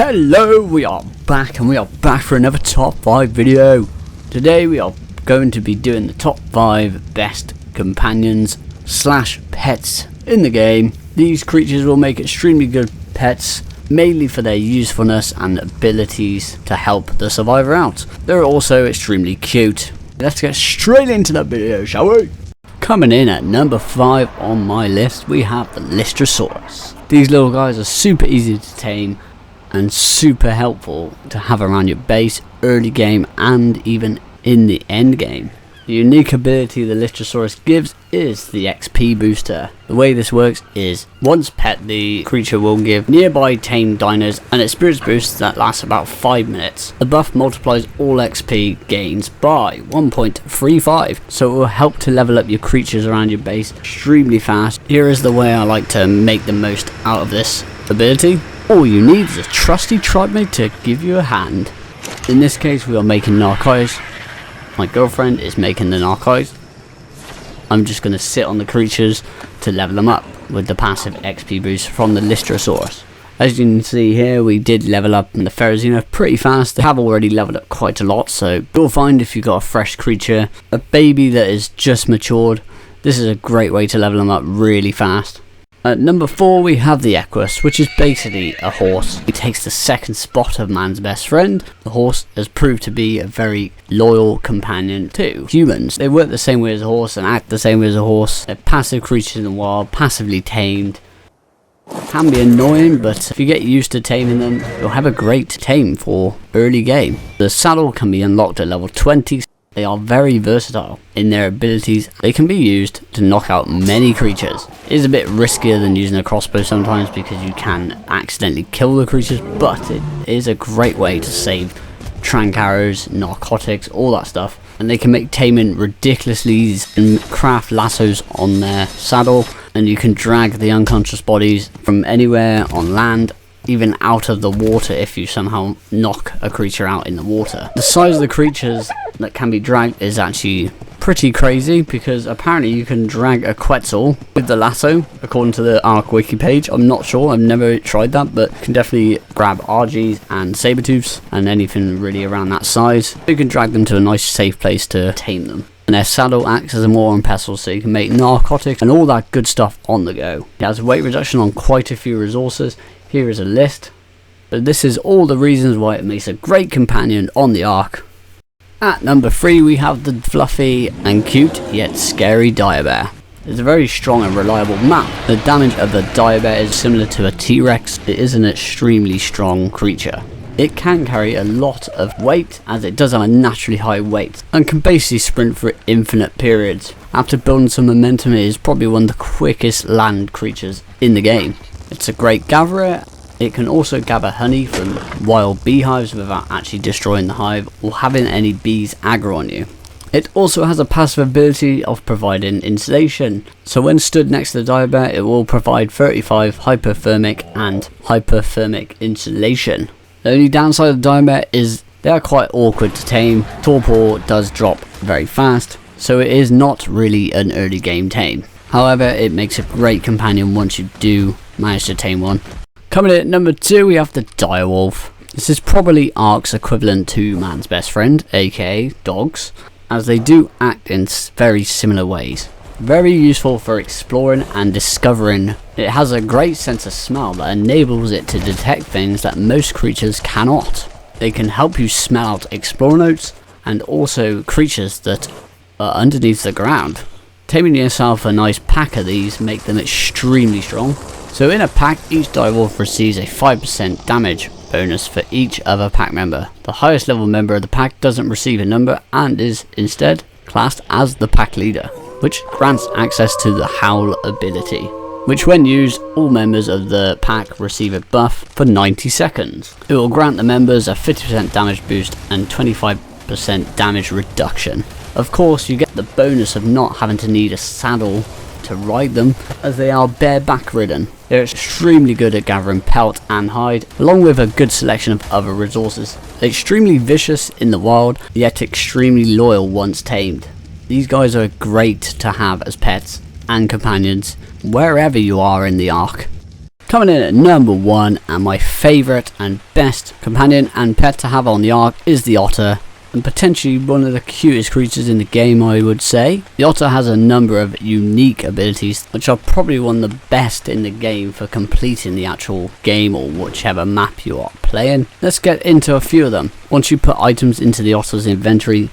Hello, we are back and we are back for another top 5 video. Today we are going to be doing the top 5 best companions slash pets in the game. These creatures will make extremely good pets, mainly for their usefulness and abilities to help the survivor out. They're also extremely cute. Let's get straight into the video, shall we? Coming in at number 5 on my list, we have the Lystrasaurus. These little guys are super easy to tame and super helpful to have around your base, early game and even in the end game. The unique ability the Lystrasaurus gives is the XP booster. The way this works is, once pet, the creature will give nearby tamed diners an experience boost that lasts about 5 minutes. The buff multiplies all XP gains by 1.35, so it will help to level up your creatures around your base extremely fast. Here is the way I like to make the most out of this ability. All you need is a trusty tribe mate to give you a hand. In this case we are making narcotics. My girlfriend is making the narcotics. I'm just going to sit on the creatures to level them up with the passive XP boost from the Lystrasaurus. As you can see here, we did level up in the Ferrozino pretty fast. They have already leveled up quite a lot, so you'll find if you've got a fresh creature, a baby that is just matured, this is a great way to level them up really fast. At number 4 we have the Equus, which is basically a horse. He takes the second spot of man's best friend. The horse has proved to be a very loyal companion to humans. They work the same way as a horse and act the same way as a horse. They're passive creatures in the wild, passively tamed. Can be annoying, but if you get used to taming them, you'll have a great tame for early game. The saddle can be unlocked at level 20. They are very versatile in their abilities. They can be used to knock out many creatures. It is a bit riskier than using a crossbow sometimes because you can accidentally kill the creatures, but it is a great way to save trank arrows, narcotics, all that stuff. And they can make taming ridiculously easy and craft lassos on their saddle, and you can drag the unconscious bodies from anywhere on land, even out of the water if you somehow knock a creature out in the water. The size of the creatures that can be dragged is actually pretty crazy, because apparently you can drag a Quetzal with the lasso, according to the ARK wiki page. I'm not sure, I've never tried that, but you can definitely grab RGs and Sabertooths and anything really around that size. You can drag them to a nice safe place to tame them. And their saddle acts as a mooring pestle, so you can make narcotics and all that good stuff on the go. It has weight reduction on quite a few resources. Here is a list, but this is all the reasons why it makes a great companion on the ARK. At number 3 we have the fluffy and cute yet scary direbear. It's a very strong and reliable map. The damage of the direbear is similar to a T-Rex. It is an extremely strong creature. It can carry a lot of weight, as it does have a naturally high weight, and can basically sprint for infinite periods. After building some momentum, it is probably one of the quickest land creatures in the game. It's a great gatherer. It can also gather honey from wild beehives without actually destroying the hive or having any bees aggro on you. It also has a passive ability of providing insulation, so when stood next to the direbear it will provide 35 hypothermic and hyperthermic insulation. The only downside of the direbear is they are quite awkward to tame. Torpor does drop very fast, so it is not really an early game tame. However, it makes a great companion once you do manage to tame one. Coming in at number 2 we have the Direwolf. This is probably ARK's equivalent to man's best friend, aka dogs, as they do act in very similar ways. Very useful for exploring and discovering. It has a great sense of smell that enables it to detect things that most creatures cannot. They can help you smell out explorer notes and also creatures that are underneath the ground. Taming yourself a nice pack of these make them extremely strong. So in a pack, each Direwolf receives a 5% damage bonus for each other pack member. The highest level member of the pack doesn't receive a number and is instead classed as the pack leader, which grants access to the Howl ability, which when used, all members of the pack receive a buff for 90 seconds. It will grant the members a 50% damage boost and 25% damage reduction. Of course, you get the bonus of not having to need a saddle to ride them, as they are bareback ridden. They're extremely good at gathering pelt and hide, along with a good selection of other resources. They're extremely vicious in the wild, yet extremely loyal once tamed. These guys are great to have as pets and companions wherever you are in the ARK. Coming in at number 1, and my favourite and best companion and pet to have on the ARK is the Otter, and potentially one of the cutest creatures in the game, I would say. The Otter has a number of unique abilities which are probably one of the best in the game for completing the actual game or whichever map you are playing. Let's get into a few of them. Once you put items into the Otter's inventory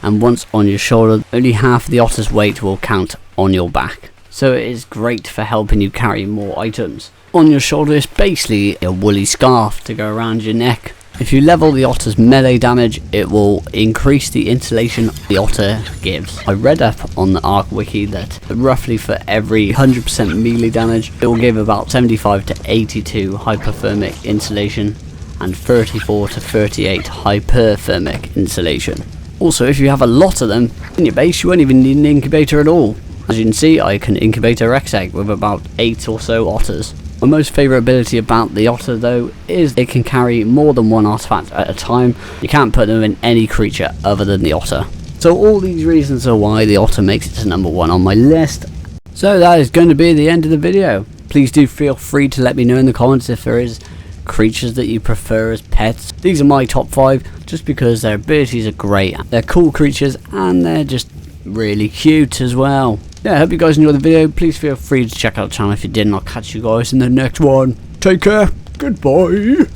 and once on your shoulder, only half the Otter's weight will count on your back. So it is great for helping you carry more items. On your shoulder is basically a woolly scarf to go around your neck. If you level the Otter's melee damage, it will increase the insulation the Otter gives. I read up on the ARK wiki that roughly for every 100% melee damage, it will give about 75 to 82 hypothermic insulation and 34 to 38 hyperthermic insulation. Also, if you have a lot of them in your base, you won't even need an incubator at all. As you can see, I can incubate a Rex egg with about 8 or so otters. My most favourite ability about the Otter though is it can carry more than one artifact at a time. You can't put them in any creature other than the Otter. So all these reasons are why the Otter makes it to number 1 on my list. So that is going to be the end of the video. Please do feel free to let me know in the comments if there is creatures that you prefer as pets. These are my top 5 just because their abilities are great. They're cool creatures and they're just really cute as well. Yeah, I hope you guys enjoyed the video. Please feel free to check out the channel if you did, and I'll catch you guys in the next one. Take care. Goodbye.